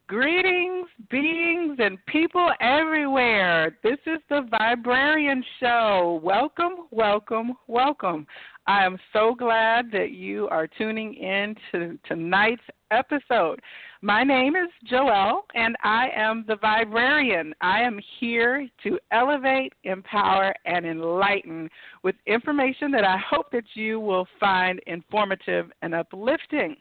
Greetings, beings, and people everywhere. This is the Viberarian Show. Welcome, welcome, welcome. I am so glad that you are tuning in to tonight's episode. My name is Joelle, and I am the Viberarian. I am here to elevate, empower, and enlighten with information that I hope that you will find informative and uplifting.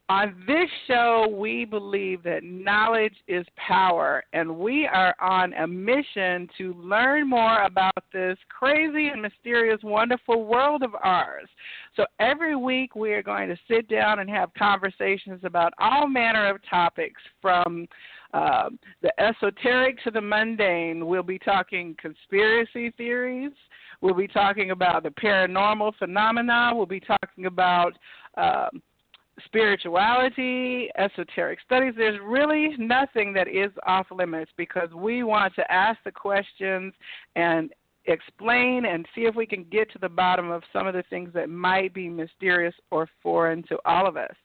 On this show, we believe that knowledge is power, and we are on a mission to learn more about this crazy and mysterious, wonderful world of ours. So every week, we are going to sit down and have conversations about all manner of topics, from the esoteric to the mundane. We'll be talking conspiracy theories. We'll be talking about the paranormal phenomena. We'll be talking about spirituality, esoteric studies. There's really nothing that is off limits, because we want to ask the questions and explain and see if we can get to the bottom of some of the things that might be mysterious or foreign to all of us.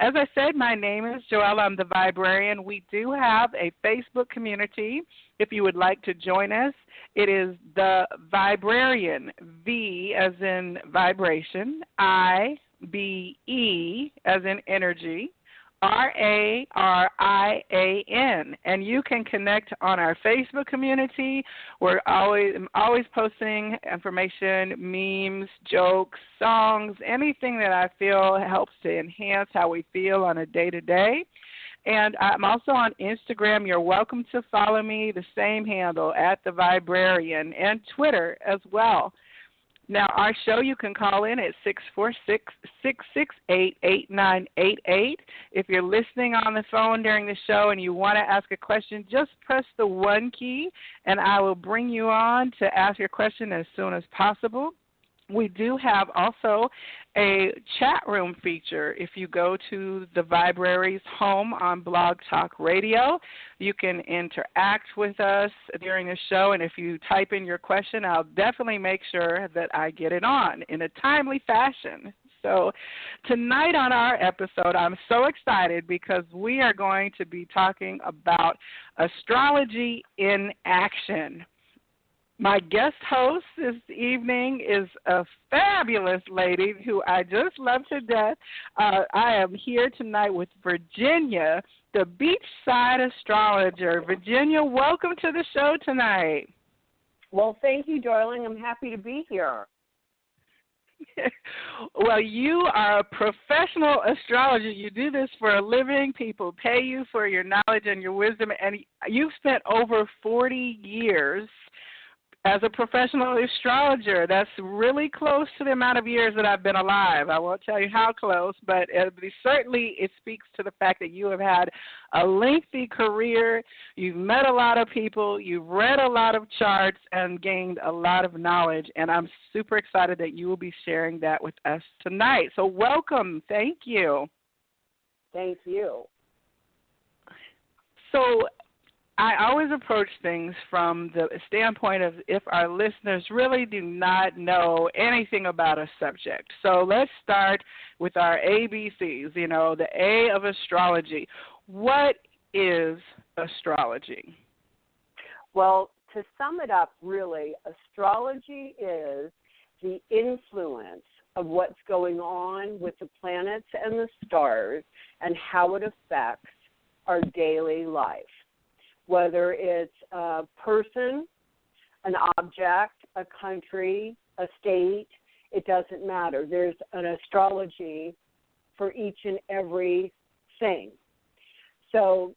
As I said, my name is Joelle. I'm the Viberarian. We do have a Facebook community. If you would like to join us, it is the Viberarian, V as in vibration, IBE as in energy, RARIAN, and you can connect on our Facebook community. I'm always posting information, memes, jokes, songs, anything that I feel helps to enhance how we feel on a day-to-day. And I'm also on Instagram. You're welcome to follow me, the same handle, at the Viberarian, and Twitter as well. Now, our show, you can call in at 646-668-8988. If you're listening on the phone during the show and you want to ask a question, just press the 1 key, and I will bring you on to ask your question as soon as possible. We do have also a chat room feature. If you go to the Vibrary's home on Blog Talk Radio, you can interact with us during the show, and if you type in your question, I'll definitely make sure that I get it on in a timely fashion. So tonight on our episode, I'm so excited because we are going to be talking about astrology in action. My guest host this evening is a fabulous lady who I just love to death. I am here tonight with Virginia, the beachside astrologer. Virginia, welcome to the show tonight. Well, thank you, darling. I'm happy to be here. Well, you are a professional astrologer. You do this for a living. People pay you for your knowledge and your wisdom, and you've spent over 40 years as a professional astrologer. That's really close to the amount of years that I've been alive. I won't tell you how close, but certainly it speaks to the fact that you have had a lengthy career. You've met a lot of people. You've read a lot of charts and gained a lot of knowledge, and I'm super excited that you will be sharing that with us tonight. So welcome. Thank you. Thank you. So I always approach things from the standpoint of if our listeners really do not know anything about a subject. So let's start with our ABCs, the A of astrology. What is astrology? Well, to sum it up, really, astrology is the influence of what's going on with the planets and the stars and how it affects our daily life. Whether it's a person, an object, a country, a state, it doesn't matter. There's an astrology for each and every thing. So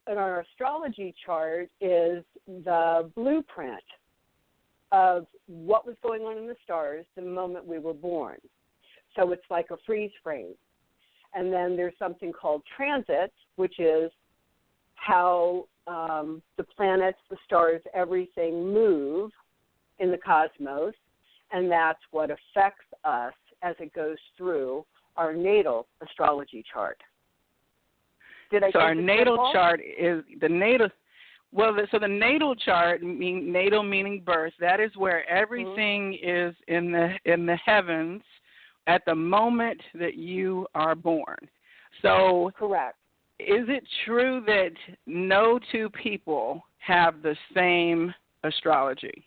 in our astrology chart is the blueprint of what was going on in the stars the moment we were born. So it's like a freeze frame. And then there's something called transits, which is how the planets, the stars, everything move in the cosmos, and that's what affects us as it goes through our natal astrology chart. So our natal chart is the natal. Well, so the natal chart, natal meaning birth. That is where everything is in the heavens at the moment that you are born. So correct. is it true that no two people have the same astrology?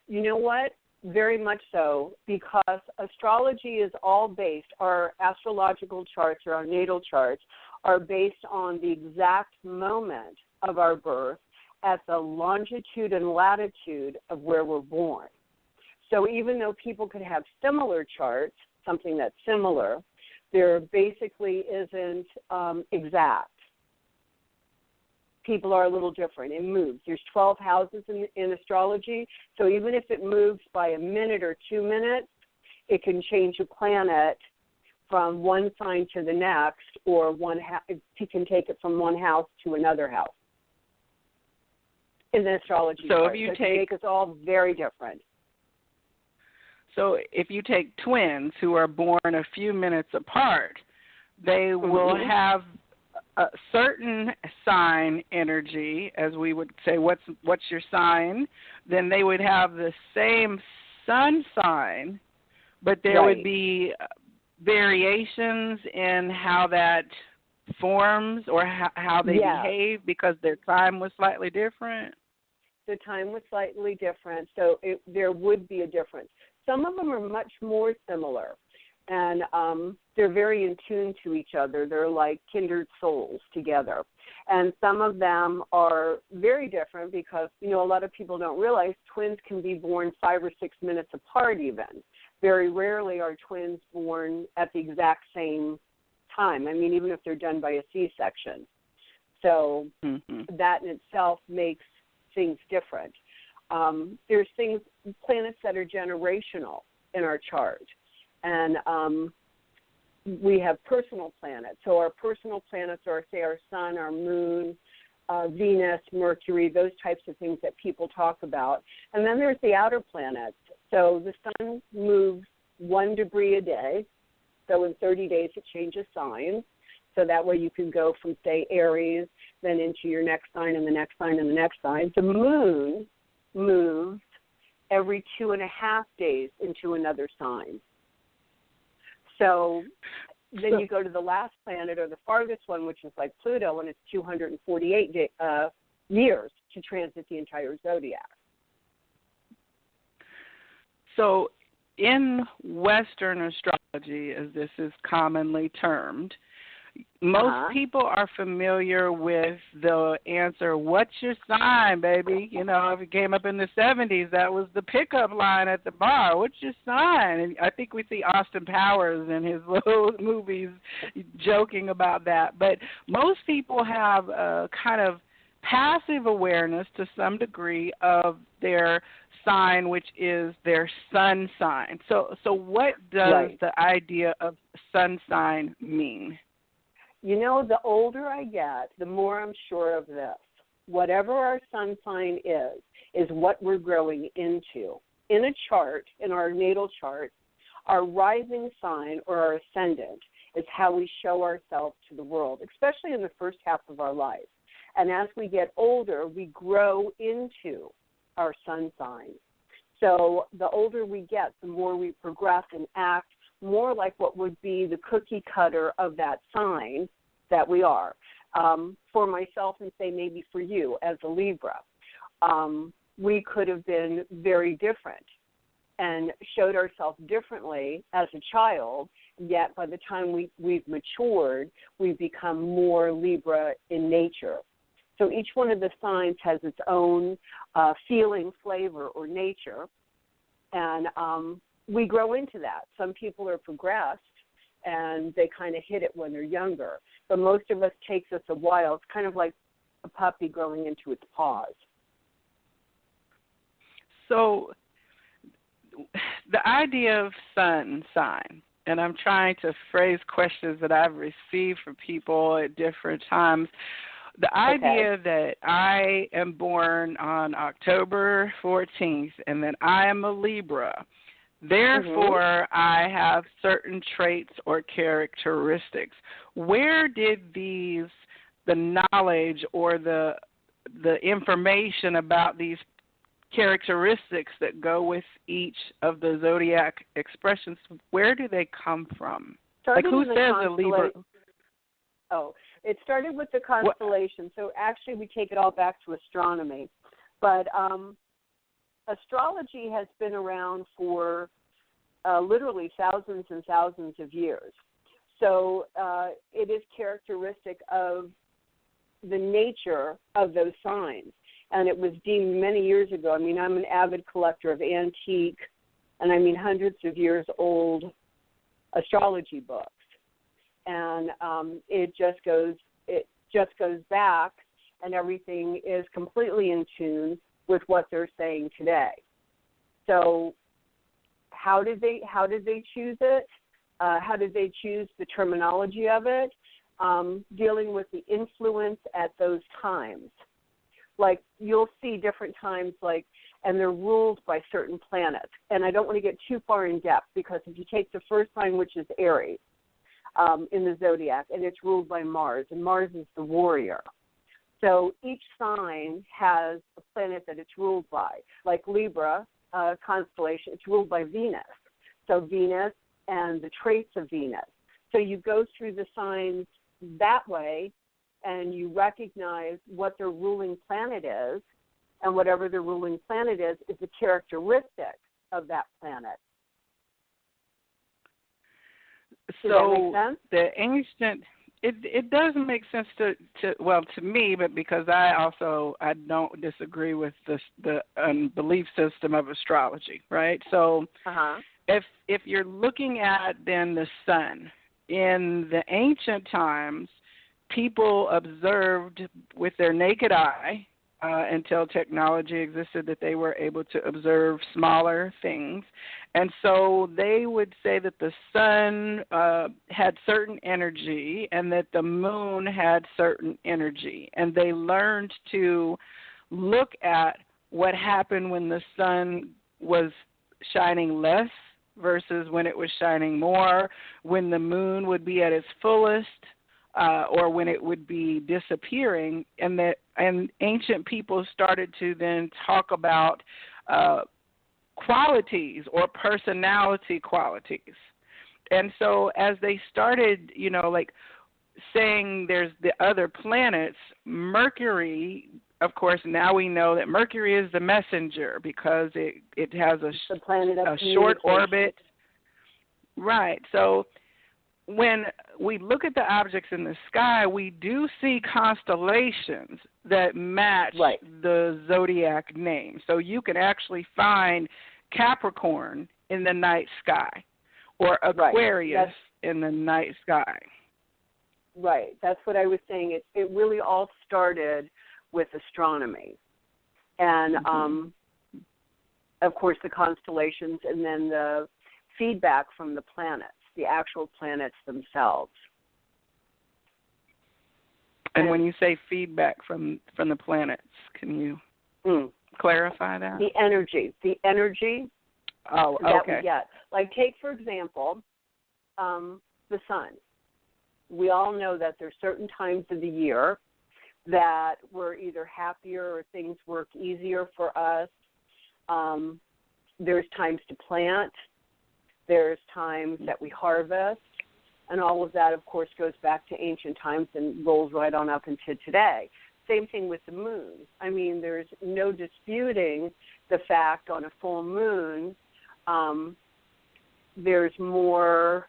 You know what? Very much so, because astrology is all based, our astrological charts or our natal charts are based on the exact moment of our birth at the longitude and latitude of where we're born. So even though people could have similar charts, something that's similar, there basically isn't exact. People are a little different. It moves. There's 12 houses in astrology, so even if it moves by a minute or 2 minutes, it can change a planet from one sign to the next, or it can take it from one house to another house in the astrology so chart. if you so it make us all very different. So if you take twins who are born a few minutes apart, they will have a certain sign energy, as we would say, what's your sign? Then they would have the same sun sign, but there would be variations in how that forms or how they behave because their time was slightly different. The time was slightly different, so there would be a difference. Some of them are much more similar, and they're very in tune to each other. They're like kindred souls together. And some of them are very different because, a lot of people don't realize twins can be born 5 or 6 minutes apart even. Very rarely are twins born at the exact same time. I mean, even if they're done by a C-section. So that in itself makes things different. There's planets that are generational in our chart. And we have personal planets. So our personal planets are, say, our sun, our moon, Venus, Mercury, those types of things that people talk about. And then there's the outer planets. So the sun moves 1 degree a day. So in 30 days it changes signs. So that way you can go from, say, Aries, then into your next sign and the next sign and the next sign. The moon moves every 2.5 days into another sign. So then you go to the last planet or the farthest one, which is like Pluto, and it's 248 years to transit the entire zodiac. So in Western astrology, as this is commonly termed, most people are familiar with the answer, what's your sign, baby? If it came up in the 70s, that was the pickup line at the bar. What's your sign? And I think we see Austin Powers in his little movies joking about that. But most people have a kind of passive awareness to some degree of their sign, which is their sun sign. So what does the idea of sun sign mean? The older I get, the more I'm sure of this. Whatever our sun sign is what we're growing into. In a chart, in our natal chart, our rising sign or our ascendant is how we show ourselves to the world, especially in the first half of our life. And as we get older, we grow into our sun sign. So the older we get, the more we progress and act more like what would be the cookie cutter of that sign that we are. For myself and say maybe for you as a Libra, we could have been very different and showed ourselves differently as a child, yet by the time we've matured, we've become more Libra in nature. So each one of the signs has its own feeling, flavor, or nature, and we grow into that. Some people are progressed, and they kind of hit it when they're younger. But most of us takes us a while. It's kind of like a puppy growing into its paws. So the idea of sun sign, and I'm trying to phrase questions that I've received from people at different times. The idea that I am born on October 14th and that I am a Libra, therefore I have certain traits or characteristics. Where did the knowledge or the information about these characteristics that go with each of the zodiac expressions, where do they come from? Like who says a Libra? Oh, it started with the constellation. So actually, we take it all back to astronomy. But astrology has been around for literally thousands and thousands of years. So it is characteristic of the nature of those signs. And it was deemed many years ago. I mean, I'm an avid collector of antique, and I mean hundreds of years old astrology books. And it just goes back, and everything is completely in tune with what they're saying today. So how did they choose it? How did they choose the terminology of it? Dealing with the influence at those times. Like, you'll see different times, and they're ruled by certain planets. And I don't want to get too far in depth, because if you take the first sign, which is Aries, in the zodiac, and it's ruled by Mars, and Mars is the warrior. So each sign has a planet that it's ruled by. Like Libra constellation, it's ruled by Venus. So Venus and the traits of Venus. So you go through the signs that way, and you recognize what their ruling planet is, and whatever the ruling planet is a characteristic of that planet. Does that make sense? The ancient, it doesn't make sense to me, but because I don't disagree with the belief system of astrology, right? So if you're looking at then the sun, in the ancient times, people observed with their naked eye until technology existed, that they were able to observe smaller things. And so they would say that the sun had certain energy and that the moon had certain energy. And they learned to look at what happened when the sun was shining less versus when it was shining more, when the moon would be at its fullest, or when it would be disappearing, and ancient people started to then talk about qualities or personality qualities. And so as they started, saying there's the other planets, Mercury, of course, now we know that Mercury is the messenger because it has a short orbit. Right. So when we look at the objects in the sky, we do see constellations that match the zodiac name. So you can actually find Capricorn in the night sky or Aquarius in the night sky. Right. That's what I was saying. It really all started with astronomy. And, of course, the constellations, and then the feedback from the planets, the actual planets themselves. And when you say feedback from the planets, can you clarify that? The energy that we get. Like, take, for example, the sun. We all know that there's certain times of the year that we're either happier or things work easier for us. There's times to plant. There's times that we harvest. And all of that, of course, goes back to ancient times and rolls right on up into today. Same thing with the moon. I mean, there's no disputing the fact on a full moon, there's more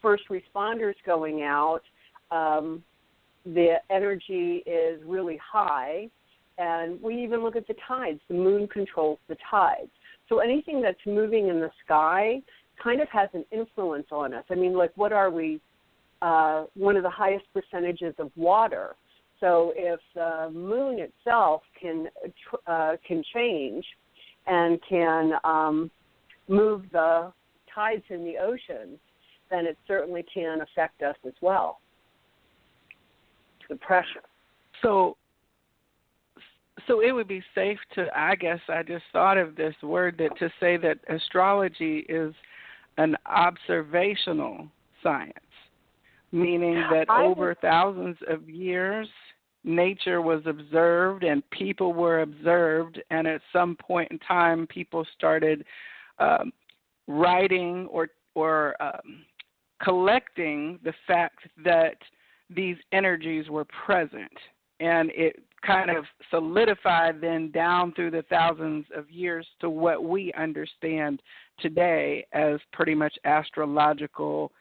first responders going out. The energy is really high. And we even look at the tides. The moon controls the tides. So anything that's moving in the sky kind of has an influence on us. I mean, like, what are we? One of the highest percentages of water. So if the moon itself can change and can move the tides in the oceans, then it certainly can affect us as well. The pressure. So it would be safe to, I guess I just thought of this word, that to say that astrology is an observational science, meaning that over thousands of years, nature was observed and people were observed, and at some point in time, people started writing or collecting the fact that these energies were present. And it kind of solidified then down through the thousands of years to what we understand today as pretty much astrological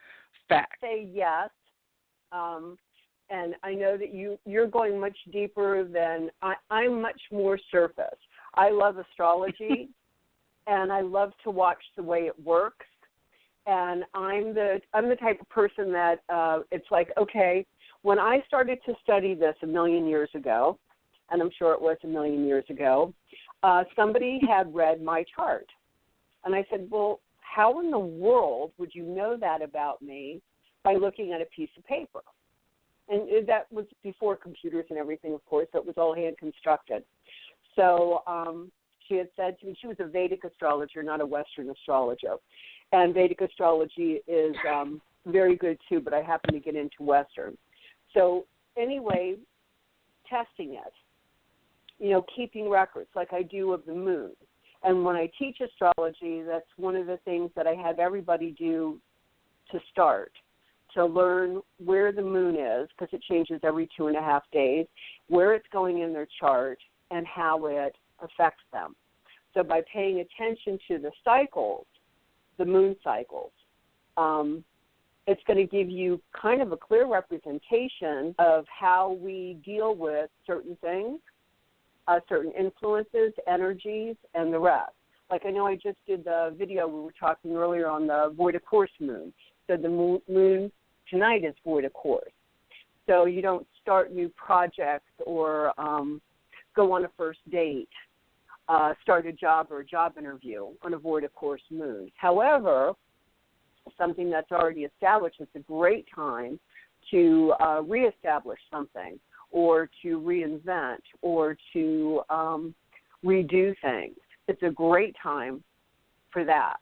fact. Say yes. And I know that you're going much deeper than I'm much more surface. I love astrology, and I love to watch the way it works. And I'm the type of person that it's like, okay, when I started to study this a million years ago, and I'm sure it was a million years ago, somebody had read my chart. And I said, well, how in the world would you know that about me by looking at a piece of paper? And that was before computers and everything, of course, so it was all hand constructed. So she had said to me, she was a Vedic astrologer, not a Western astrologer. And Vedic astrology is very good too, but I happen to get into Western. So anyway, testing it, keeping records like I do of the moon. And when I teach astrology, that's one of the things that I have everybody do to start, to learn where the moon is, because it changes every 2.5 days, where it's going in their chart, and how it affects them. So by paying attention to the cycles, the moon cycles, it's going to give you kind of a clear representation of how we deal with certain things, certain influences, energies, and the rest. Like I know I just did the video we were talking earlier on the void of course moon. So the moon tonight is void of course. So you don't start new projects or go on a first date, start a job or a job interview on a void of course moon. However, something that's already established, it's a great time to reestablish something, or to reinvent, or to redo things. It's a great time for that.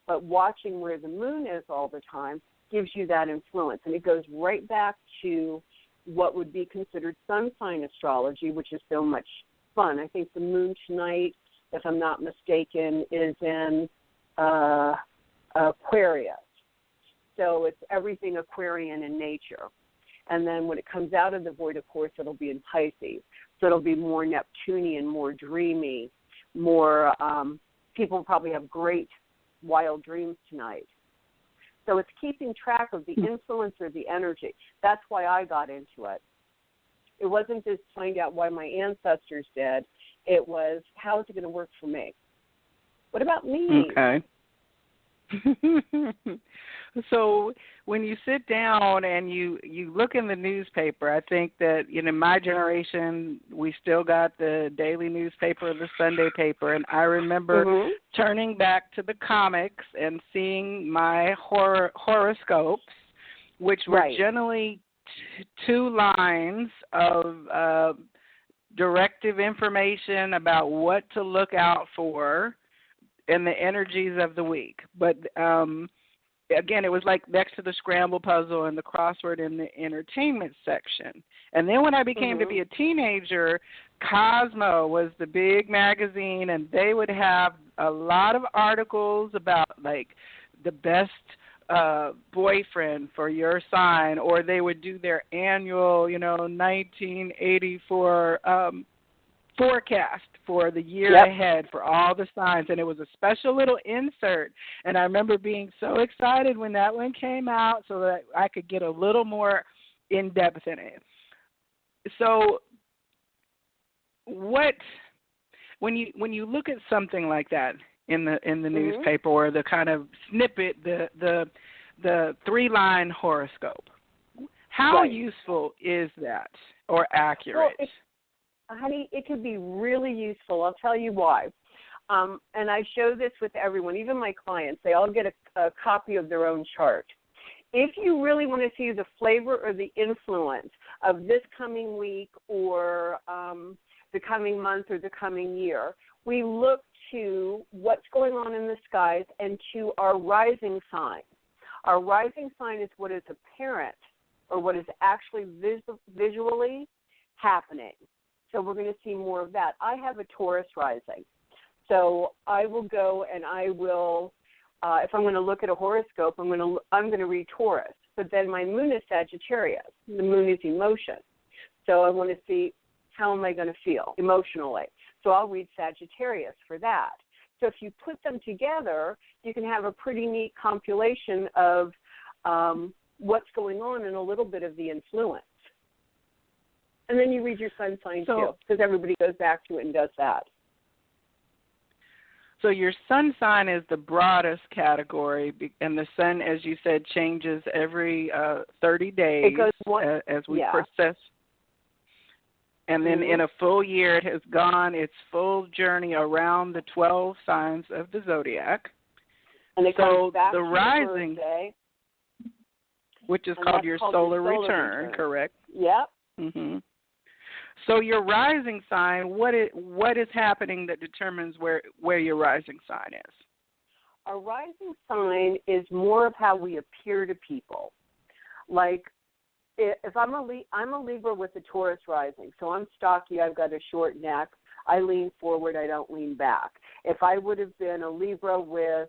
But watching where the moon is all the time gives you that influence. And it goes right back to what would be considered sun sign astrology, which is so much fun. I think the moon tonight, if I'm not mistaken, is in Aquarius. So it's everything Aquarian in nature. And then when it comes out of the void, of course, it'll be in Pisces. So it'll be more Neptunian, more dreamy, more people will probably have great wild dreams tonight. So it's keeping track of the influence or the energy. That's why I got into it. It wasn't just to find out why my ancestors did. It was, how is it going to work for me? What about me? Okay. So when you sit down and you look in the newspaper, I think that my generation, we still got the daily newspaper, the Sunday paper, and I remember turning back to the comics and seeing my horoscopes, which were generally 2 lines of directive information about what to look out for in the energies of the week. But again, it was like next to the scramble puzzle and the crossword in the entertainment section. And then when I became to be a teenager, Cosmo was the big magazine, and they would have a lot of articles about like the best boyfriend for your sign, or they would do their annual, 1984 forecast for the year ahead for all the signs, and it was a special little insert. And I remember being so excited when that one came out so that I could get a little more in depth in it. So when you look at something like that in the newspaper, or the kind of snippet, the 3-line horoscope, how useful is that, or accurate? Well, honey, it could be really useful. I'll tell you why. And I show this with everyone, even my clients. They all get a copy of their own chart. If you really want to see the flavor or the influence of this coming week, or the coming month, or the coming year, we look to what's going on in the skies and to our rising sign. Our rising sign is what is apparent, or what is actually visually happening. So we're going to see more of that. I have a Taurus rising. So I will go and I will if I'm going to look at a horoscope, I'm going to read Taurus. But then my moon is Sagittarius. The moon is emotion. So I want to see how am I going to feel emotionally. So I'll read Sagittarius for that. So if you put them together, you can have a pretty neat compilation of what's going on and a little bit of the influence. And then you read your sun sign too, because everybody goes back to it and does that. So your sun sign is the broadest category, and the sun, as you said, changes every 30 days it goes as we process. And then in a full year, it has gone its full journey around the 12 signs of the zodiac. And it comes back the to rising, Thursday, which is called your solar return, correct? Yep. Mm-hmm. So your rising sign, what is happening that determines where your rising sign is? Our rising sign is more of how we appear to people. Like, if I'm a Libra with a Taurus rising, so I'm stocky, I've got a short neck, I lean forward, I don't lean back. If I would have been a Libra with,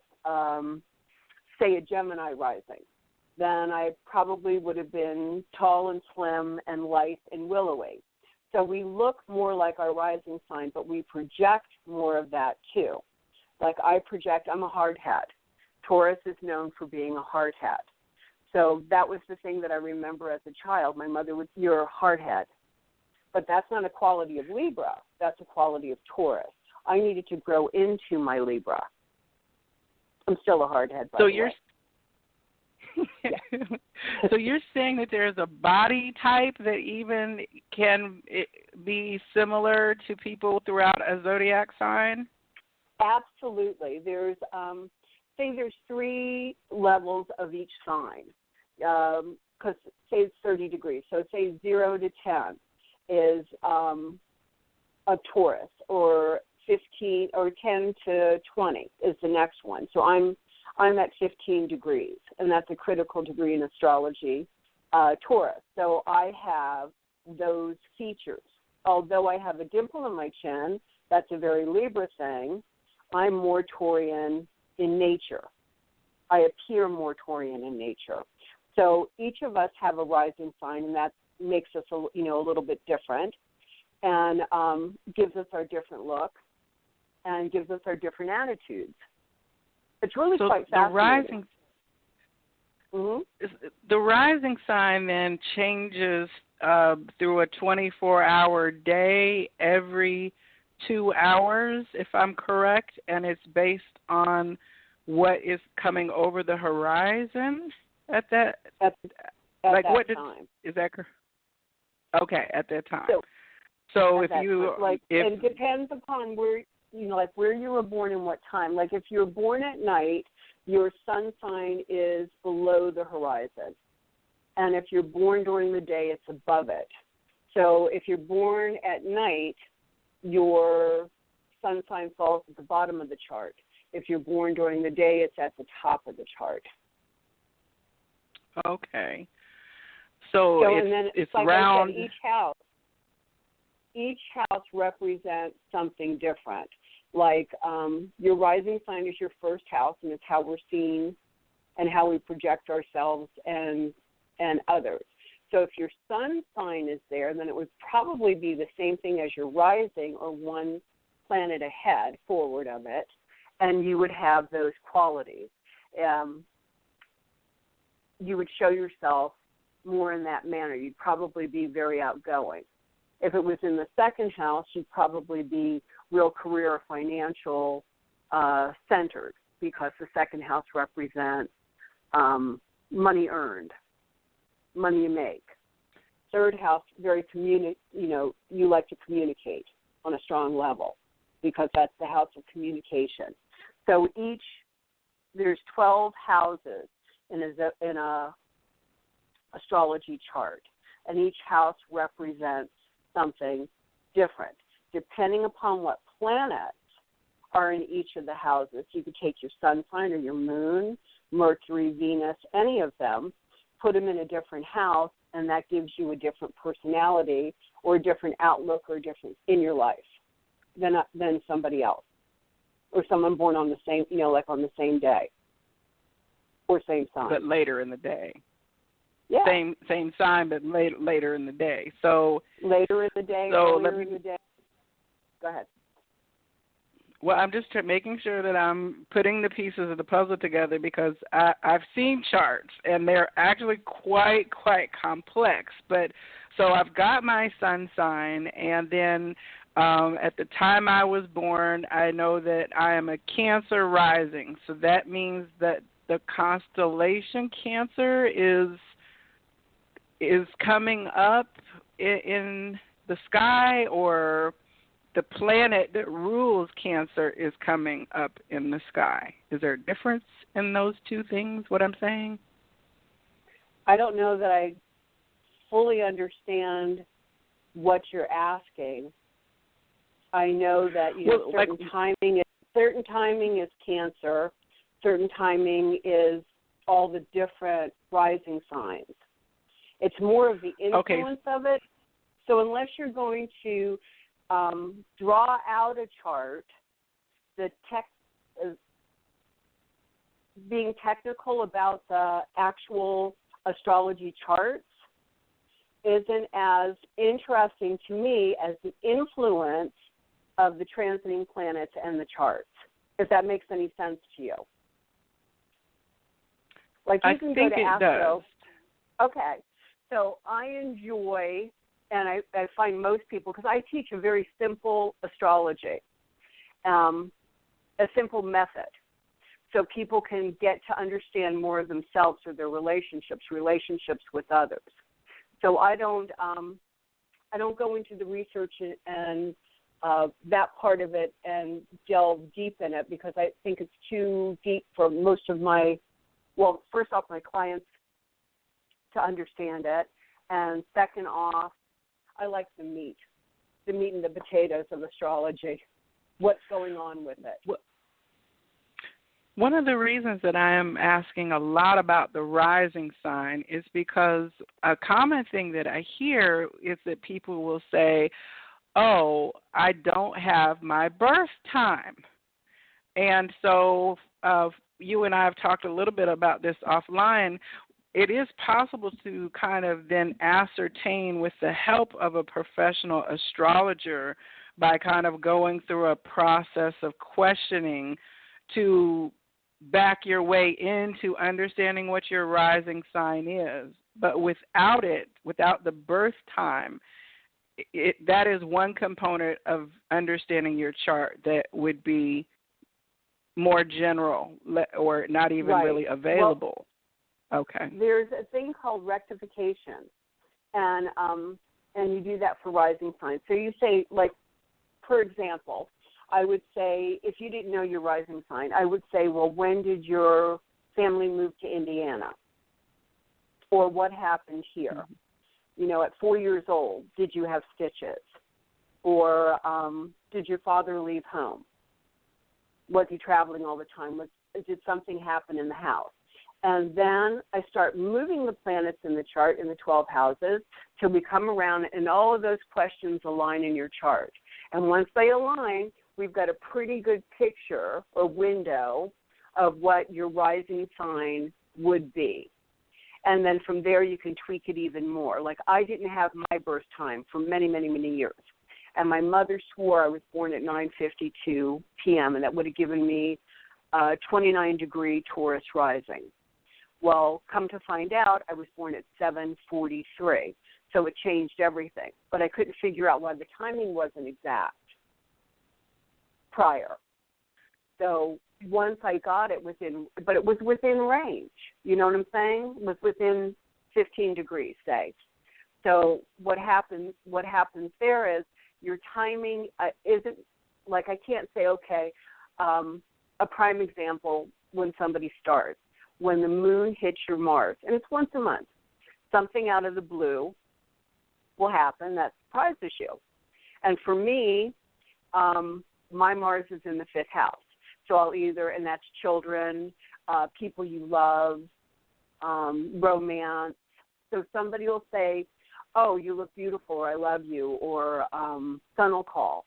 say, a Gemini rising, then I probably would have been tall and slim and light and willowy. So we look more like our rising sign, but we project more of that too. Like I project, I'm a hard hat. Taurus is known for being a hard hat. So that was the thing that I remember as a child. My mother would, you're a hard hat. But that's not a quality of Libra. That's a quality of Taurus. I needed to grow into my Libra. I'm still a hard hat, by the way. So you're saying that there's a body type that even can be similar to people throughout a zodiac sign? Absolutely. There's there's 3 levels of each sign. Because say it's 30 degrees. So say 0 to 10 is a Taurus, or 15 or 10 to 20 is the next one. So I'm at 15 degrees, and that's a critical degree in astrology, Taurus. So I have those features. Although I have a dimple in my chin, that's a very Libra thing, I'm more Taurian in nature. I appear more Taurian in nature. So each of us have a rising sign, and that makes us a little bit different, and gives us our different look, and gives us our different attitudes. It's really quite fascinating. The rising sign then changes through a 24-hour day every 2 hours, if I'm correct, and it's based on what is coming over the horizon at that at like that what time. Is that correct? Okay, at that time. So if you time, it depends upon where where you were born and what time. Like if you're born at night, your sun sign is below the horizon. And if you're born during the day, it's above it. So if you're born at night, your sun sign falls at the bottom of the chart. If you're born during the day, it's at the top of the chart. Okay. So it's like round. I said, each house represents something different. Like your rising sign is your first house, and it's how we're seen and how we project ourselves and others. So if your sun sign is there, then it would probably be the same thing as your rising, or one planet ahead, forward of it, and you would have those qualities. You would show yourself more in that manner. You'd probably be very outgoing. If it was in the second house, you'd probably be real career or financial centered, because the second house represents money earned, money you make. Third house, very you like to communicate on a strong level, because that's the house of communication. So there's 12 houses in a astrology chart, and each house represents something different. Depending upon what planets are in each of the houses, you could take your sun sign or your moon, Mercury, Venus, any of them, put them in a different house, and that gives you a different personality or a different outlook or different in your life than somebody else, or someone born on the same, on the same day. Or same sign. but later in the day. Yeah. Same sign, but later in the day. So later in the day, earlier in the day. Go ahead. Well, I'm just making sure that I'm putting the pieces of the puzzle together because I've seen charts, and they're actually quite complex. But so I've got my sun sign, and then at the time I was born, I know that I am a Cancer rising. So that means that the constellation Cancer is coming up in the sky, or the planet that rules Cancer is coming up in the sky. Is there a difference in those two things, what I'm saying? I don't know that I fully understand what you're asking. I know that certain timing is Cancer, certain timing is all the different rising signs. It's more of the influence of it. So unless you're going to draw out a chart, being technical about the actual astrology charts isn't as interesting to me as the influence of the transiting planets and the charts, if that makes any sense to you. Like you can go to Astro. Does. Okay. So I enjoy, and I find most people, because I teach a very simple astrology, a simple method, so people can get to understand more of themselves or their relationships with others. So I don't go into the research and that part of it and delve deep in it, because I think it's too deep for most of my clients to understand it, and second off, I like the meat and the potatoes of astrology. What's going on with it? One of the reasons that I am asking a lot about the rising sign is because a common thing that I hear is that people will say, oh, I don't have my birth time. And so you and I have talked a little bit about this offline. It is possible to kind of then ascertain with the help of a professional astrologer by kind of going through a process of questioning to back your way into understanding what your rising sign is. But without the birth time, that is one component of understanding your chart that would be more general or not even really available. Well, okay. There's a thing called rectification, and you do that for rising signs. So you say, like, for example, I would say, if you didn't know your rising sign, I would say, well, when did your family move to Indiana? Or what happened here? Mm-hmm. At 4 years old, did you have stitches? Or did your father leave home? Was he traveling all the time? Did something happen in the house? And then I start moving the planets in the chart in the 12 houses till we come around and all of those questions align in your chart. And once they align, we've got a pretty good picture or window of what your rising sign would be. And then from there you can tweak it even more. Like, I didn't have my birth time for many, many, many years. And my mother swore I was born at 9:52 p.m., and that would have given me 29-degree Taurus rising. Well, come to find out, I was born at 7:43, so it changed everything. But I couldn't figure out why the timing wasn't exact prior. So once I got it but it was within range. You know what I'm saying? It was within 15 degrees, say. So what happens there is your timing isn't, like, I can't say, okay, a prime example when somebody starts. When the moon hits your Mars, and it's once a month, something out of the blue will happen that surprises you. And for me, my Mars is in the 5th house. So I'll and that's children, people you love, romance. So somebody will say, oh, you look beautiful, or I love you, or sun will call.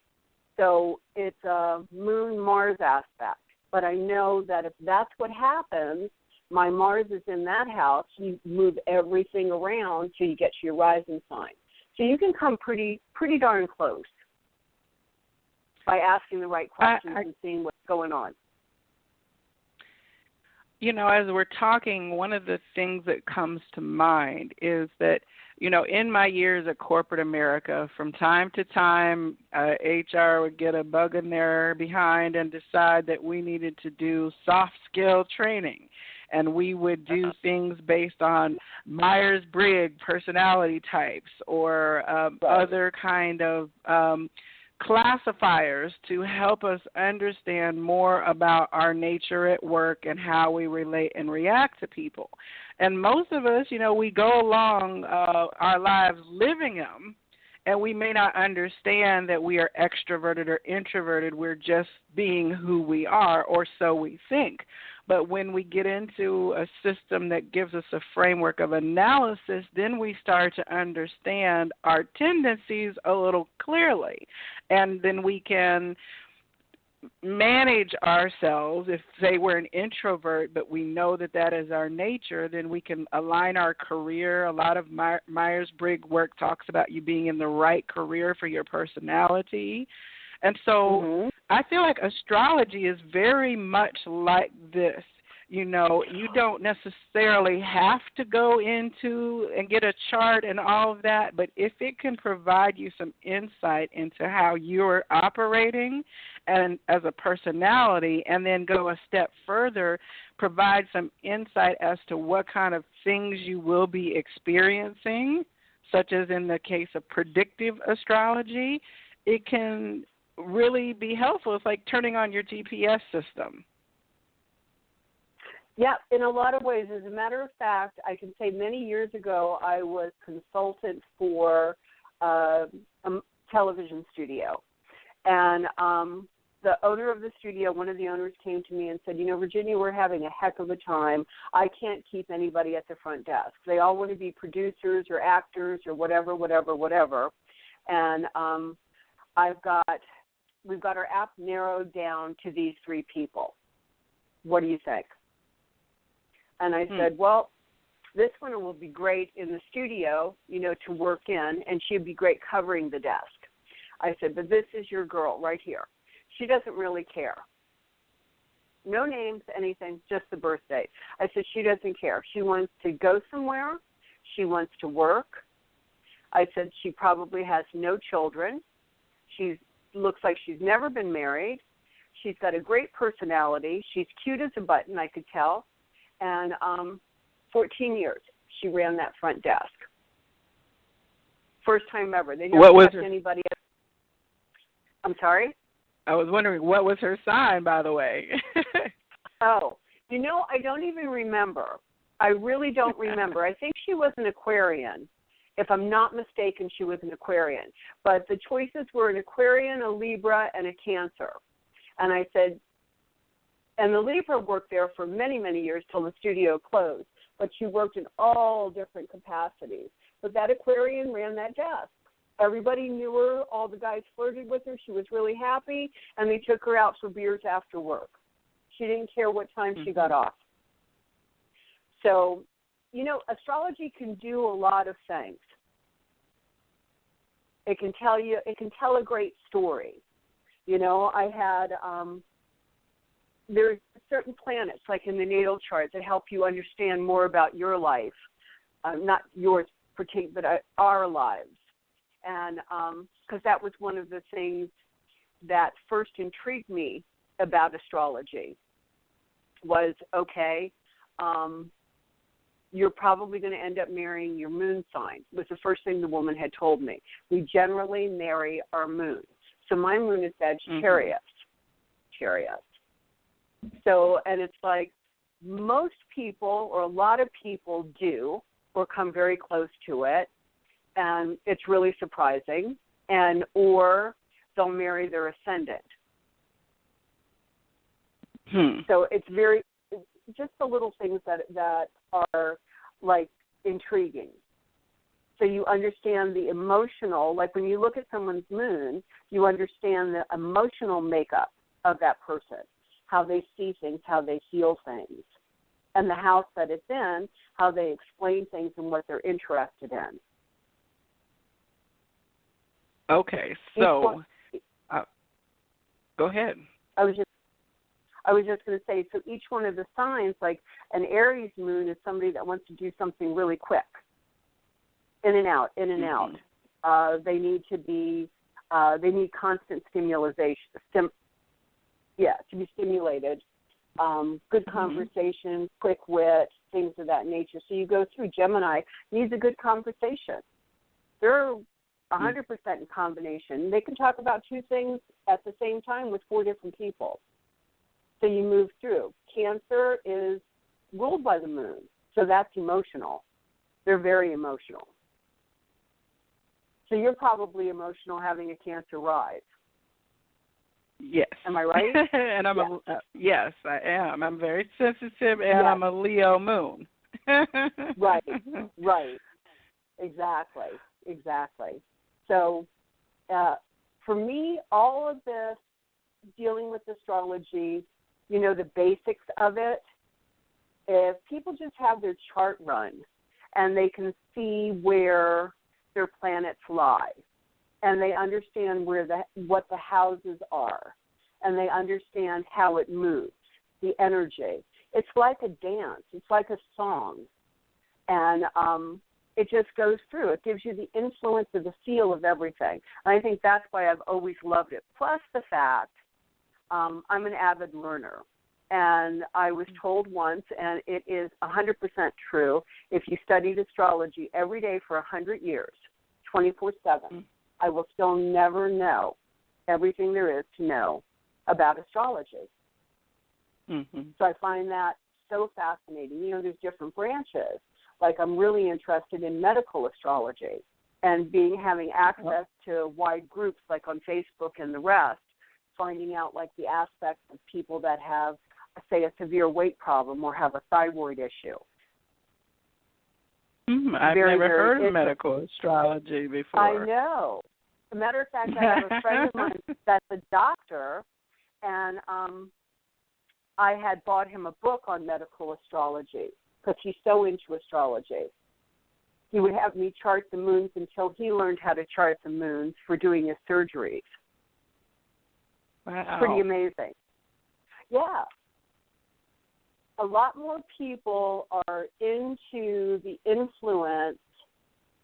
So it's a Moon-Mars aspect. But I know that if that's what happens, my Mars is in that house, you move everything around till you get to your rising sign. So you can come pretty darn close by asking the right questions and seeing what's going on. You know, as we're talking, one of the things that comes to mind is that, you know, in my years at corporate America, from time to time, HR would get a bug in their behind and decide that we needed to do soft skill training. And we would do things based on Myers-Briggs personality types or other kind of classifiers to help us understand more about our nature at work and how we relate and react to people. And most of us, you know, we go along our lives living them, and we may not understand that we are extroverted or introverted. We're just being who we are, or so we think. But when we get into a system that gives us a framework of analysis, then we start to understand our tendencies a little clearly. And then we can manage ourselves. If, say, we're an introvert, but we know that that is our nature, then we can align our career. A lot of Myers-Briggs work talks about you being in the right career for your personality. And so I feel like astrology is very much like this. You know, you don't necessarily have to go into and get a chart and all of that, but if it can provide you some insight into how you're operating and as a personality, and then go a step further, provide some insight as to what kind of things you will be experiencing, such as in the case of predictive astrology, it can really be helpful. It's like turning on your GPS system. Yeah, in a lot of ways. As a matter of fact, I can say many years ago I was consultant for a television studio. And the owner of the studio, one of the owners came to me and said, you know, Virginia, we're having a heck of a time. I can't keep anybody at the front desk. They all want to be producers or actors or whatever. And we've got our app narrowed down to these three people. What do you think? And I said, well, this one will be great in the studio, you know, to work in, and she'd be great covering the desk. I said, but this is your girl right here. She doesn't really care. No names, anything, just the birth date. I said, she doesn't care. She wants to go somewhere. She wants to work. I said, she probably has no children. She looks like she's never been married. She's got a great personality. She's cute as a button, I could tell. And 14 years she ran that front desk. First time ever. They never kept anybody else. I'm sorry? I was wondering, what was her sign, by the way? Oh, you know, I don't even remember. I really don't remember. I think she was an Aquarian. If I'm not mistaken, she was an Aquarian. But the choices were an Aquarian, a Libra, and a Cancer. And I said, and the Libra worked there for many, many years till the studio closed. But she worked in all different capacities. But that Aquarian ran that desk. Everybody knew her. All the guys flirted with her. She was really happy. And they took her out for beers after work. She didn't care what time she got off. So, you know, astrology can do a lot of things. It can tell a great story. You know, I had, there's certain planets, like in the natal chart, that help you understand more about your life, not yours particular, but our lives. And because that was one of the things that first intrigued me about astrology was, okay, you're probably going to end up marrying your moon sign, was the first thing the woman had told me. We generally marry our moon. So my moon is Sagittarius. So, and it's like most people or a lot of people do or come very close to it, and it's really surprising, and or they'll marry their ascendant. So it's just the little things that are like intriguing. So you understand the emotional, like when you look at someone's moon, you understand the emotional makeup of that person, how they see things, how they feel things. and the house that it's in, how they explain things and what they're interested in. Okay, so go ahead. I was just going to say, so each one of the signs, like an Aries moon is somebody that wants to do something really quick, in and out, in and out. They need to be, they need constant stimulation, to be stimulated. Good conversation, quick wit, things of that nature. So you go through Gemini, needs a good conversation. They're 100% in combination. They can talk about two things at the same time with 4 different people. So you move through. Cancer is ruled by the moon, so that's emotional. They're very emotional. So you're probably emotional having a Cancer rise. Yes. Am I right? And I'm yes, I am. I'm very sensitive, and I'm a Leo moon. Right. Exactly. So for me, all of this, dealing with astrology, the basics of it, if people just have their chart run and they can see where their planets lie, and they understand what the houses are, and they understand how it moves, the energy. It's like a dance. It's like a song. And it just goes through. It gives you the influence of the feel of everything. And I think that's why I've always loved it. Plus the fact I'm an avid learner. And I was told once, and it is 100% true, if you studied astrology every day for 100 years, 24/7, I will still never know everything there is to know about astrology. So I find that so fascinating. There's different branches. Like I'm really interested in medical astrology and having access to wide groups like on Facebook and the rest, finding out like the aspects of people that have, say, a severe weight problem or have a thyroid issue. I've never heard of medical astrology before. I know. As a matter of fact, I have a friend of mine that's a doctor, and I had bought him a book on medical astrology because he's so into astrology. He would have me chart the moons until he learned how to chart the moons for doing his surgeries. Wow. It's pretty amazing. Yeah. A lot more people are into the influence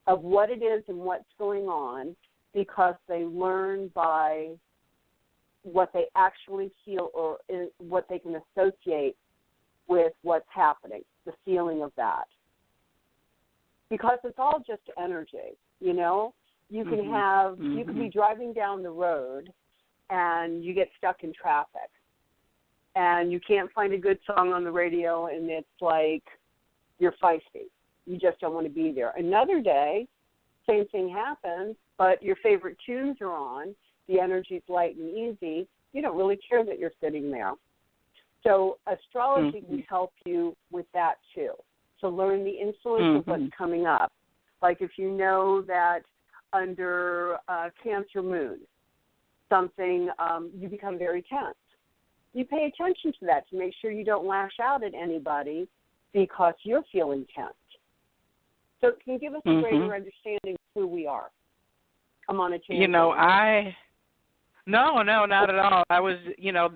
of what it is and what's going on because they learn by what they actually feel or what they can associate with what's happening, the feeling of that. Because it's all just energy, You can have, you can be driving down the road and you get stuck in traffic. And you can't find a good song on the radio, and it's like you're feisty. You just don't want to be there. Another day, same thing happens, but your favorite tunes are on, the energy's light and easy. You don't really care that you're sitting there. So astrology can help you with that too. So learn the influence of what's coming up. Like if you know that under Cancer moon, something, you become very tense. You pay attention to that to make sure you don't lash out at anybody because you're feeling tense. So it can give us a greater understanding of who we are. I'm on a tangent. No, not at all. I was,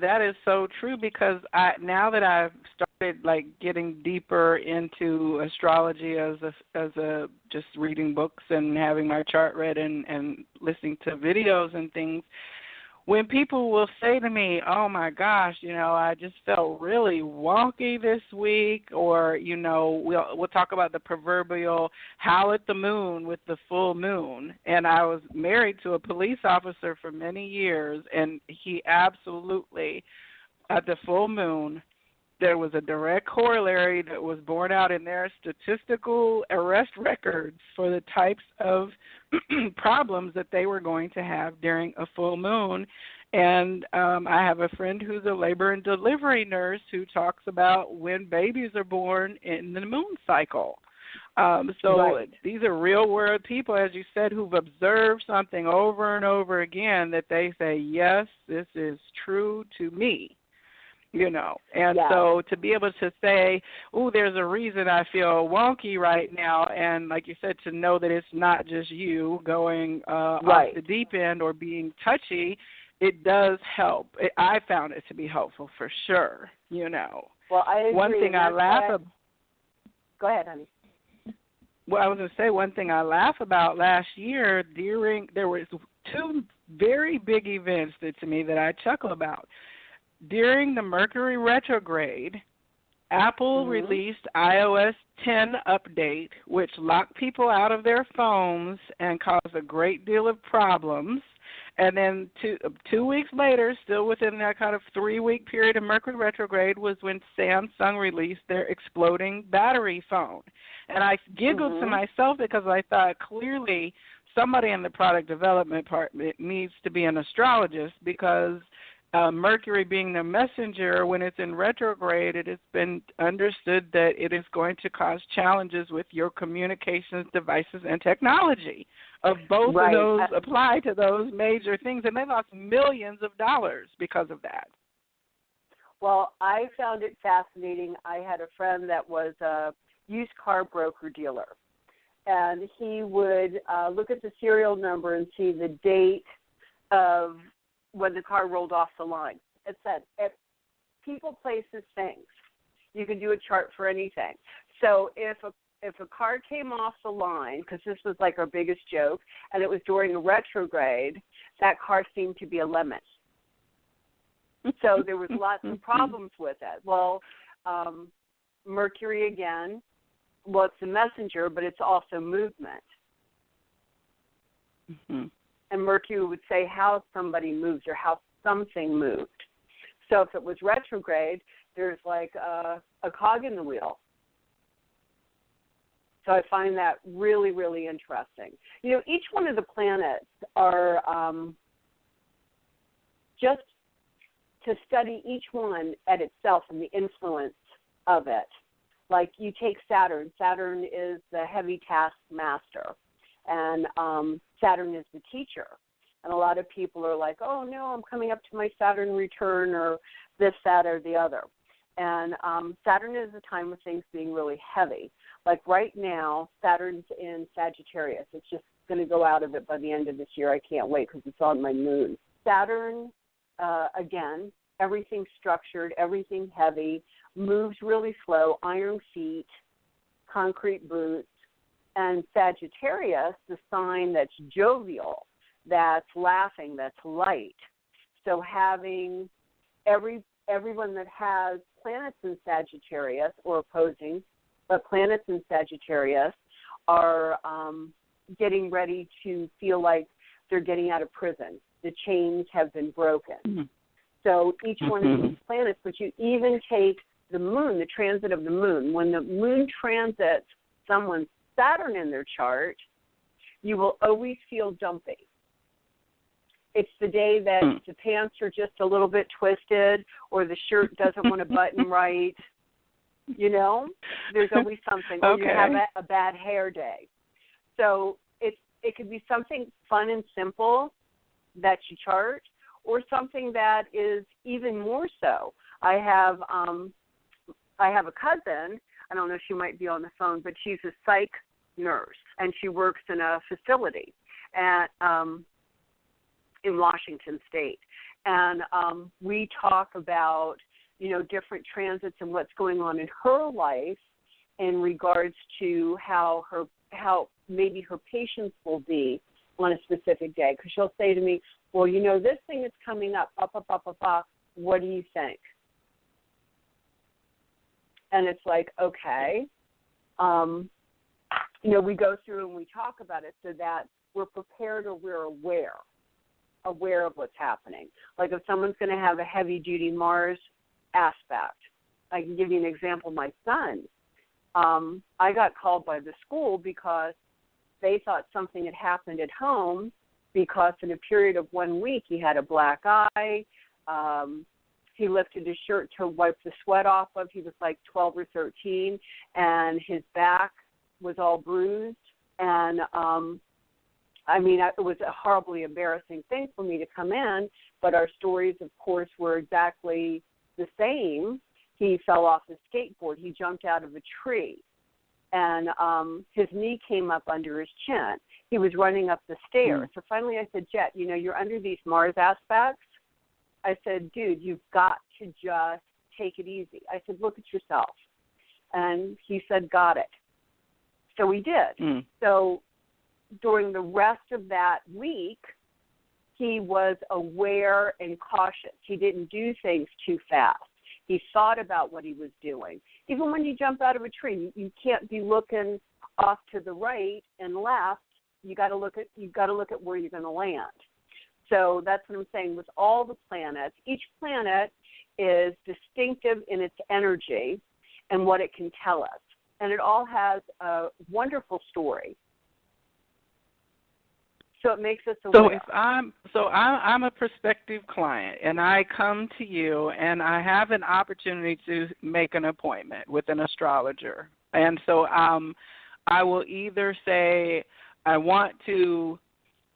that is so true because now that I've started getting deeper into astrology as a just reading books and having my chart read and listening to videos and things. When people will say to me, oh, my gosh, I just felt really wonky this week, or, we'll talk about the proverbial howl at the moon with the full moon. And I was married to a police officer for many years, and he absolutely, at the full moon, there was a direct corollary that was borne out in their statistical arrest records for the types of problems that they were going to have during a full moon. And I have a friend who's a labor and delivery nurse who talks about when babies are born in the moon cycle. These are real world people, as you said, who've observed something over and over again that they say, yes, this is true to me. And Yeah. so to be able to say, oh, there's a reason I feel wonky right now, and like you said, to know that it's not just you going off the deep end or being touchy, it does help. I found it to be helpful for sure, Well, I agree. One thing I laugh about. Go ahead, honey. Well, I was going to say one thing I laugh about last year there was two very big events to me that I chuckle about. During the Mercury retrograde, Apple released iOS 10 update, which locked people out of their phones and caused a great deal of problems. And then 2 weeks later, still within that kind of 3-week period of Mercury retrograde, was when Samsung released their exploding battery phone. And I giggled to myself because I thought clearly somebody in the product development department needs to be an astrologist, because Mercury being the messenger, when it's in retrograde, it has been understood that it is going to cause challenges with your communications devices and technology. Of both of those apply to those major things, and they lost millions of dollars because of that. Well, I found it fascinating. I had a friend that was a used car broker dealer, and he would look at the serial number and see the date of when the car rolled off the line. It said, people, places, things. You can do a chart for anything. So if a car came off the line, because this was like our biggest joke, and it was during a retrograde, that car seemed to be a lemon. So there was lots of problems with it. Well, Mercury, again, well, it's a messenger, but it's also movement. And Mercury would say how somebody moves or how something moved. So if it was retrograde, there's like a cog in the wheel. So I find that really, really interesting. Each one of the planets are just to study each one at itself and the influence of it. Like you take Saturn. Saturn is the heavy task master. And Saturn is the teacher. And a lot of people are like, oh, no, I'm coming up to my Saturn return or this, that, or the other. And Saturn is a time of things being really heavy. Like right now, Saturn's in Sagittarius. It's just going to go out of it by the end of this year. I can't wait because it's on my moon. Saturn, again, everything structured, everything heavy, moves really slow, iron feet, concrete boots. And Sagittarius, the sign that's jovial, that's laughing, that's light. So having everyone that has planets in Sagittarius or opposing, but planets in Sagittarius are getting ready to feel like they're getting out of prison. The chains have been broken. So each one of these planets, but you even take the moon, the transit of the moon. When the moon transits someone's Saturn in their chart, you will always feel dumpy. It's the day that the pants are just a little bit twisted or the shirt doesn't want to button right. There's always something. Or you have a bad hair day. So it could be something fun and simple that you chart, or something that is even more so. I have a cousin. I don't know if she might be on the phone, but she's a psych nurse, and she works in a facility in Washington State. And we talk about, different transits and what's going on in her life in regards to how maybe her patients will be on a specific day. Because she'll say to me, well, this thing is coming up, what do you think? And it's like, okay. We go through and we talk about it so that we're prepared or we're aware of what's happening. Like if someone's going to have a heavy-duty Mars aspect, I can give you an example. My son, I got called by the school because they thought something had happened at home because in a period of 1 week he had a black eye. He lifted his shirt to wipe the sweat off of. He was like 12 or 13, and his back was all bruised. And, it was a horribly embarrassing thing for me to come in, but our stories, of course, were exactly the same. He fell off the skateboard. He jumped out of a tree, and his knee came up under his chin. He was running up the stairs. So finally I said, Jet, you're under these Mars aspects. I said, dude, you've got to just take it easy. I said, look at yourself. And he said, got it. So we did. So during the rest of that week, he was aware and cautious. He didn't do things too fast. He thought about what he was doing. Even when you jump out of a tree, you can't be looking off to the right and left. You got to look at where you're going to land. So that's what I'm saying with all the planets. Each planet is distinctive in its energy and what it can tell us. And it all has a wonderful story. So it makes us aware. I'm a prospective client, and I come to you, and I have an opportunity to make an appointment with an astrologer. And so I will either say I want to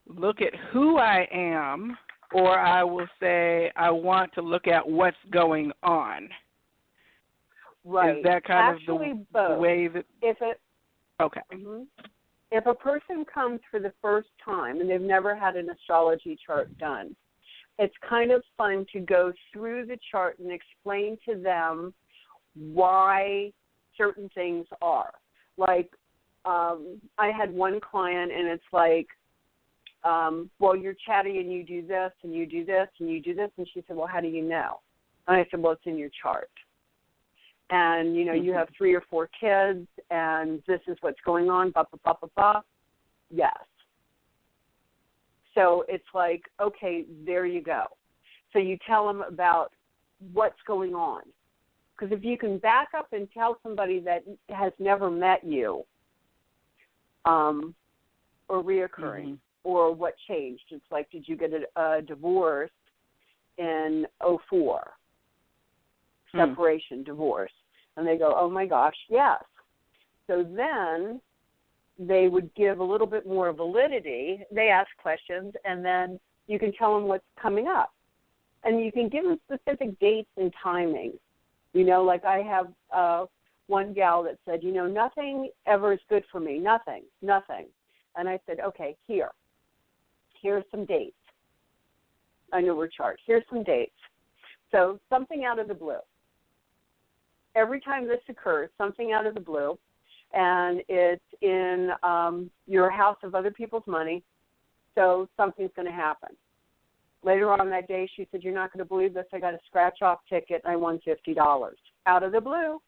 look at who I am, or I will say I want to look at what's going on. Right. Is that kind Actually, of the both. way that? Okay. Mm-hmm. If a person comes for the first time and they've never had an astrology chart done, it's kind of fun to go through the chart and explain to them why certain things are. Like, I had one client, and it's like, well, you're chatty and you do this and you do this and you do this. And she said, well, how do you know? And I said, well, it's in your chart. And, you have 3 or 4 kids, and this is what's going on, blah, blah, blah, blah, blah. Yes. So it's like, okay, there you go. So you tell them about what's going on. Because if you can back up and tell somebody that has never met you, or reoccurring, or what changed. It's like, did you get a divorce in 2004? Separation, divorce. And they go, oh, my gosh, yes. So then they would give a little bit more validity. They ask questions, and then you can tell them what's coming up. And you can give them specific dates and timings. Like I have one gal that said, nothing ever is good for me, nothing. And I said, okay, here's some dates. I know we're charged. Here's some dates. So something out of the blue. Every time this occurs, something out of the blue, and it's in your house of other people's money, so something's going to happen. Later on that day, she said, you're not going to believe this. I got a scratch-off ticket, and I won $50 out of the blue.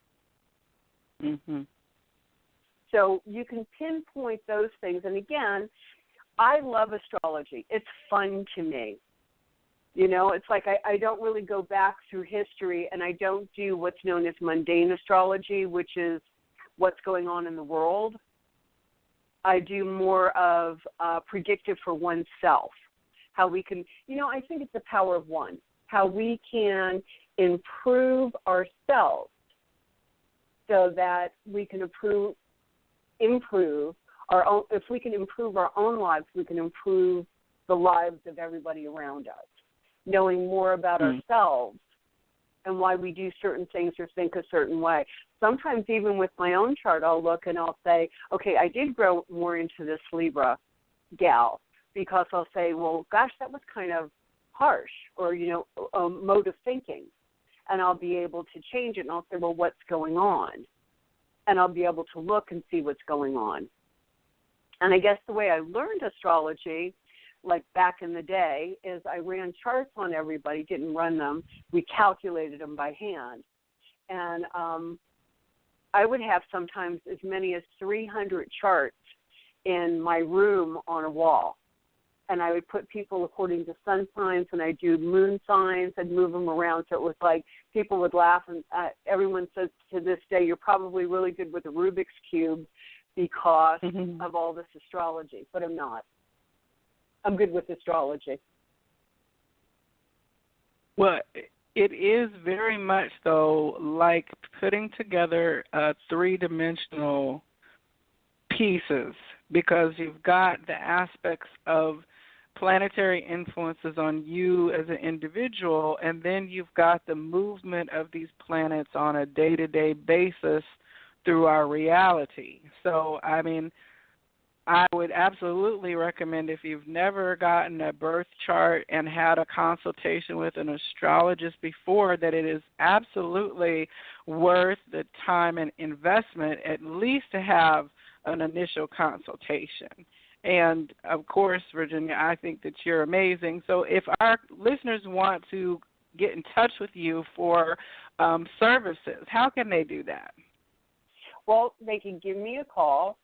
So you can pinpoint those things. And, again, I love astrology. It's fun to me. It's like I don't really go back through history, and I don't do what's known as mundane astrology, which is what's going on in the world. I do more of predictive for oneself, how we can, I think it's the power of one, how we can improve ourselves so that we can improve our own. If we can improve our own lives, we can improve the lives of everybody around us. Knowing more about ourselves and why we do certain things or think a certain way. Sometimes even with my own chart, I'll look and I'll say, okay, I did grow more into this Libra gal, because I'll say, well, gosh, that was kind of harsh, or, a mode of thinking. And I'll be able to change it, and I'll say, well, what's going on? And I'll be able to look and see what's going on. And I guess the way I learned astrology, like back in the day, is I ran charts on everybody, didn't run them. We calculated them by hand. And I would have sometimes as many as 300 charts in my room on a wall. And I would put people according to sun signs, and I'd do moon signs. I'd move them around. So it was like people would laugh. And everyone says to this day, you're probably really good with a Rubik's Cube because of all this astrology. But I'm not. I'm good with astrology. Well, it is very much, though, like putting together 3-dimensional pieces, because you've got the aspects of planetary influences on you as an individual, and then you've got the movement of these planets on a day-to-day basis through our reality. So, I mean, I would absolutely recommend, if you've never gotten a birth chart and had a consultation with an astrologist before, that it is absolutely worth the time and investment at least to have an initial consultation. And, of course, Virginia, I think that you're amazing. So if our listeners want to get in touch with you for services, how can they do that? Well, they can give me a call.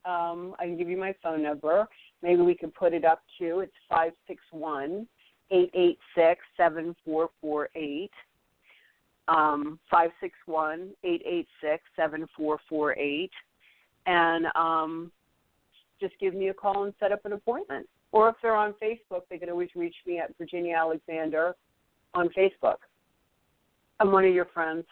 I can give you my phone number. Maybe we can put it up too. It's 561-886-7448. 561-886-7448. And just give me a call and set up an appointment. Or if they're on Facebook, they can always reach me at Virginia Alexander on Facebook. I'm one of your friends.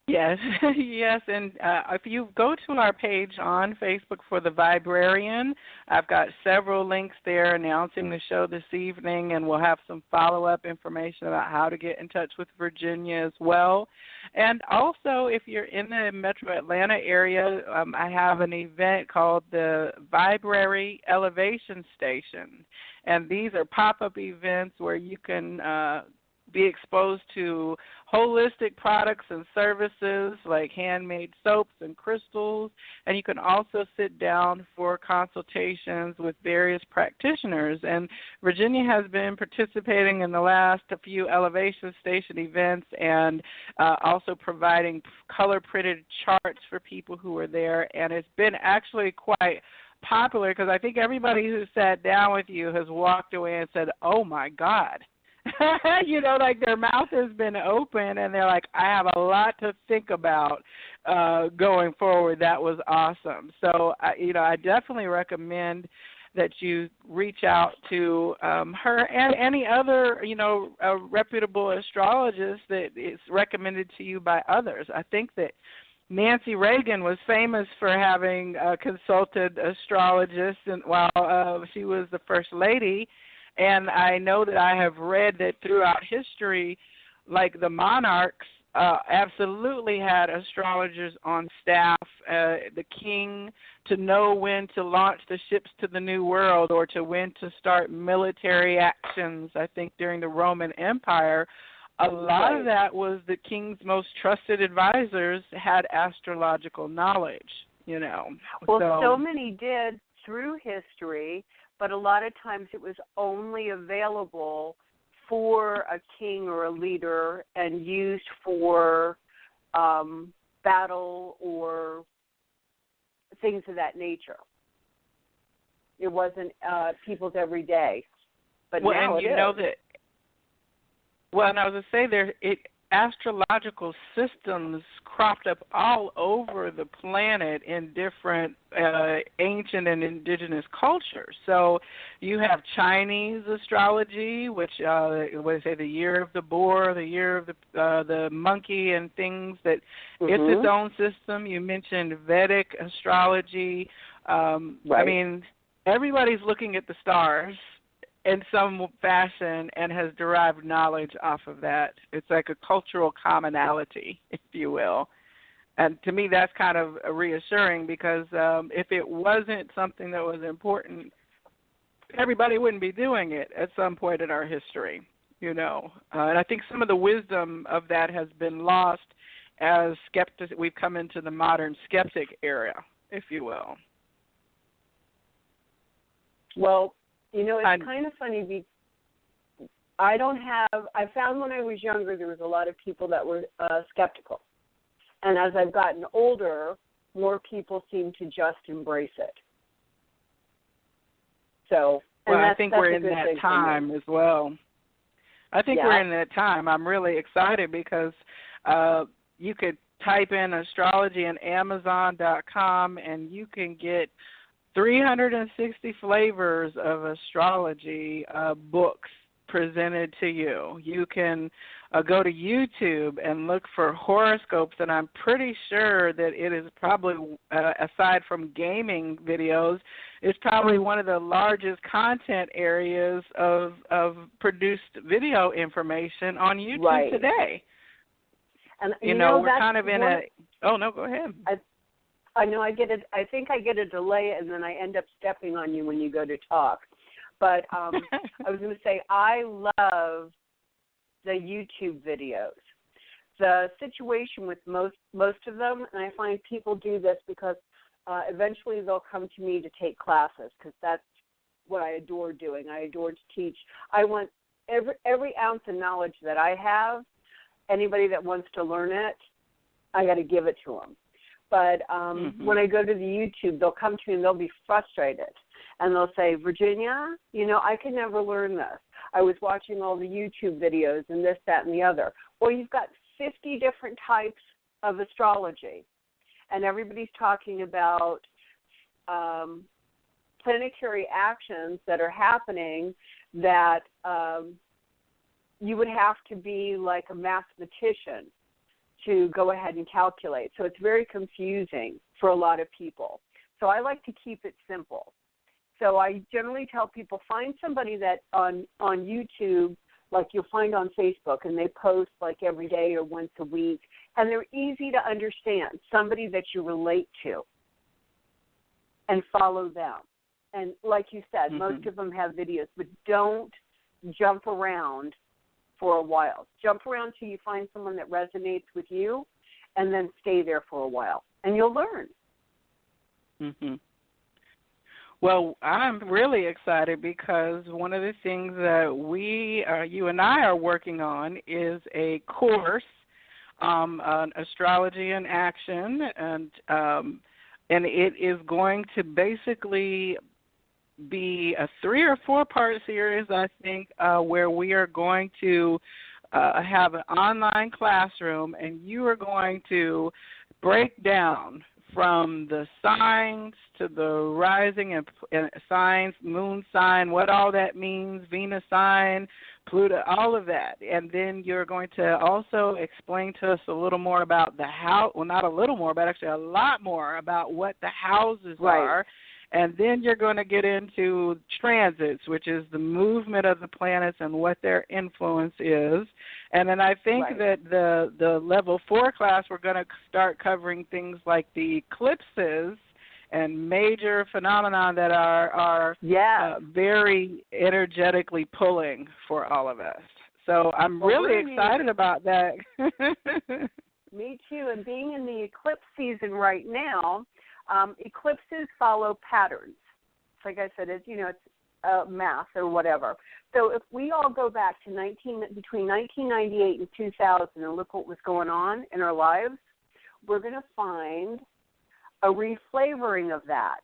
Yes, yes, and if you go to our page on Facebook for the Viberarian, I've got several links there announcing the show this evening, and we'll have some follow-up information about how to get in touch with Virginia as well. And also, if you're in the Metro Atlanta area, I have an event called the Viberary Elevation Station, and these are pop-up events where you can be exposed to holistic products and services like handmade soaps and crystals, and you can also sit down for consultations with various practitioners. And Virginia has been participating in the last few elevation station events and also providing color-printed charts for people who are there, and it's been actually quite popular because I think everybody who sat down with you has walked away and said, oh, my God. You know, like their mouth has been open and they're like, I have a lot to think about going forward. That was awesome. So, I definitely recommend that you reach out to her and any other, reputable astrologist that is recommended to you by others. I think that Nancy Reagan was famous for having consulted astrologists while she was the First Lady. And I know that I have read that throughout history, like the monarchs absolutely had astrologers on staff, the king to know when to launch the ships to the New World or to when to start military actions. I think during the Roman Empire, a lot of that was the king's most trusted advisors had astrological knowledge, Well, so many did through history. But a lot of times it was only available for a king or a leader and used for battle or things of that nature. It wasn't people's everyday. But now it is. And I was going to say astrological systems cropped up all over the planet in different ancient and indigenous cultures. So you have Chinese astrology, which the year of the boar, the year of the monkey, and things that it's its own system. You mentioned Vedic astrology. Right. I mean, everybody's looking at the stars in some fashion and has derived knowledge off of that. It's like a cultural commonality, if you will. And to me, that's kind of reassuring because if it wasn't something that was important, everybody wouldn't be doing it at some point in our history, And I think some of the wisdom of that has been lost as we've come into the modern skeptic era, if you will. Well, it's kind of funny. I found when I was younger there was a lot of people that were skeptical. And as I've gotten older, more people seem to just embrace it. So, I think we're in that time as well. I think we're in that time. I'm really excited because you could type in astrology on Amazon.com and you can get 360 flavors of astrology books presented to you. You can go to YouTube and look for horoscopes, and I'm pretty sure that it is probably, aside from gaming videos, it's probably one of the largest content areas of produced video information on YouTube today. And you know we're kind of in a. Oh no, go ahead. I know I think I get a delay, and then I end up stepping on you when you go to talk. But I was going to say I love the YouTube videos. The situation with most of them, and I find people do this because eventually they'll come to me to take classes because that's what I adore doing. I adore to teach. I want every ounce of knowledge that I have. Anybody that wants to learn it, I got to give it to them. But when I go to the YouTube, they'll come to me and they'll be frustrated. And they'll say, Virginia, I can never learn this. I was watching all the YouTube videos and this, that, and the other. Well, you've got 50 different types of astrology. And everybody's talking about planetary actions that are happening that you would have to be like a mathematician to go ahead and calculate. So it's very confusing for a lot of people. So I like to keep it simple. So I generally tell people, find somebody that on YouTube, like you'll find on Facebook, and they post like every day or once a week, and they're easy to understand, somebody that you relate to, and follow them. And like you said, most of them have videos, but don't jump around for a while. Jump around till you find someone that resonates with you, and then stay there for a while, and you'll learn. Well, I'm really excited because one of the things that you and I are working on is a course on astrology in action, and it is going to basically be a 3 or 4 part series, I think, where we are going to have an online classroom, and you are going to break down from the signs to the rising and signs, moon sign, what all that means, Venus sign, Pluto, all of that. And then you're going to also explain to us a little more about the house, well, not a little more, but actually a lot more about what the houses are. And then you're going to get into transits, which is the movement of the planets and what their influence is. And then I think that the level 4 class, we're going to start covering things like the eclipses and major phenomena that are very energetically pulling for all of us. So I'm really excited about that. Me too. And being in the eclipse season right now, eclipses follow patterns. Like I said, it's math or whatever. So if we all go back to between 1998 and 2000 and look what was going on in our lives, we're going to find a reflavoring of that.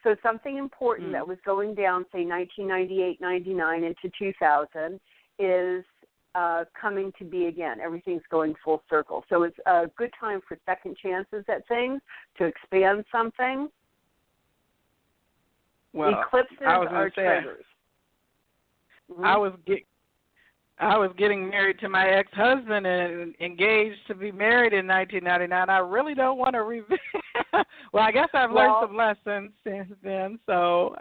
So something important that was going down, say 1998, 99 into 2000 is coming to be again. Everything's going full circle. So it's a good time for second chances at things, to expand something. Well, eclipses are triggers. I was getting married to my ex-husband and engaged to be married in 1999. I really don't want to revisit. Well, I guess I've learned some lessons since then, so,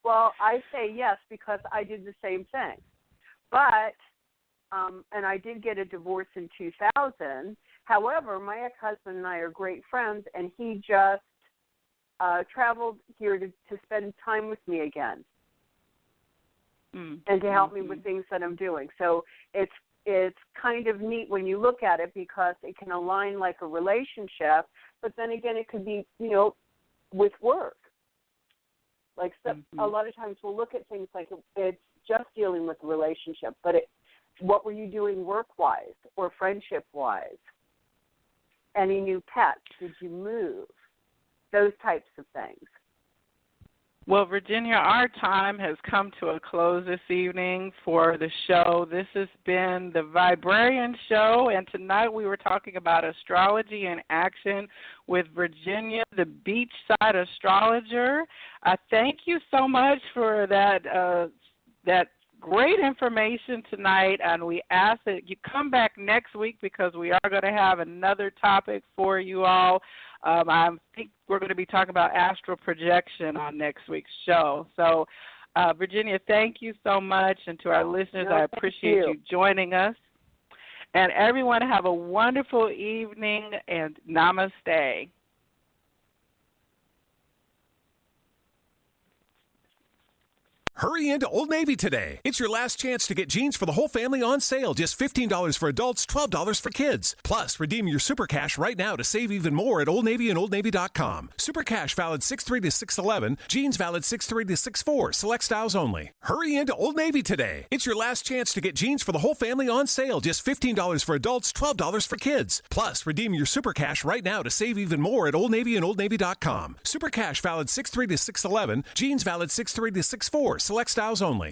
Well, I say yes because I did the same thing. But, and I did get a divorce in 2000. However, my ex-husband and I are great friends, and he just traveled here to spend time with me again and to help me with things that I'm doing. So it's kind of neat when you look at it because it can align like a relationship, but then again it could be, with work. Like a lot of times we'll look at things like it's just dealing with a relationship, but what were you doing work-wise or friendship-wise? Any new pets? Did you move? Those types of things. Well, Virginia, our time has come to a close this evening for the show. This has been the Viberarian Show, and tonight we were talking about astrology in action with Virginia, the beachside astrologer. Thank you so much for that great information tonight, and we ask that you come back next week because we are going to have another topic for you all. I think we're going to be talking about astral projection on next week's show. So, Virginia, thank you so much, and to our listeners, I appreciate you joining us. And everyone, have a wonderful evening, and namaste. Hurry into Old Navy today. It's your last chance to get jeans for the whole family on sale. Just $15 for adults, $12 for kids. Plus, redeem your Super Cash right now to save even more at Old Navy and OldNavy.com. Super Cash valid 6/3 to 6/11. Jeans valid 6/3 to 6/4. Select styles only. Hurry into Old Navy today. It's your last chance to get jeans for the whole family on sale. Just $15 for adults, $12 for kids. Plus, redeem your Super Cash right now to save even more at Old Navy and OldNavy.com. Super Cash valid 6/3 to 6/11. Jeans valid 6/3 to 6/4. Select styles only.